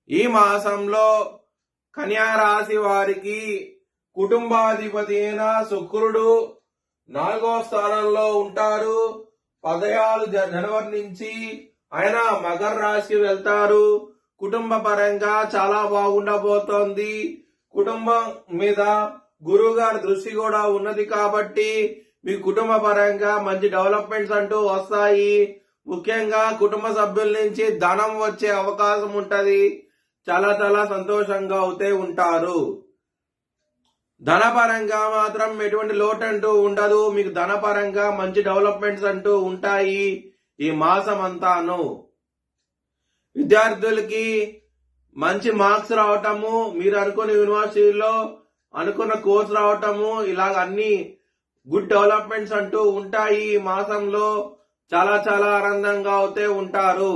ఈ మాసంలో కన్యా రాశి వారికి కుటుంబాధిపతి అయిన శుక్రుడు 4వ స్థానంలో ఉంటారు. 16 జనవరి నుంచి ఆయన మకర రాశికి వెళ్తారు. కుటుంబ పరంగా చాలా బాగుండబోతోంది. కుటుంబం మీద గురువు గారి దృష్టి కూడా ఉన్నది కాబట్టి మీ కుటుంబ పరంగా మంచి డెవలప్మెంట్స్ అంటూ వస్తాయి. ముఖ్యంగా కుటుంబ సభ్యుల నుంచి ధనం వచ్చే అవకాశం ఉంటది. చాలా చాలా సంతోషంగా అవుతే ఉంటారు. ధనపరంగా మాత్రం ఎటువంటి లోటు అంటూ ఉండదు. మీకు ధనపరంగా మంచి డెవలప్మెంట్స్ అంటూ ఉంటాయి ఈ మాసం అంతాను. విద్యార్థులకి మంచి మార్క్స్ రావటము, మీరు అనుకున్న యూనివర్సిటీలో అనుకున్న కోర్స్ రావటము, ఇలాగ అన్ని గుడ్ డెవలప్మెంట్స్ అంటూ ఉంటాయి ఈ మాసంలో. చాలా చాలా ఆనందంగా అవుతే ఉంటారు.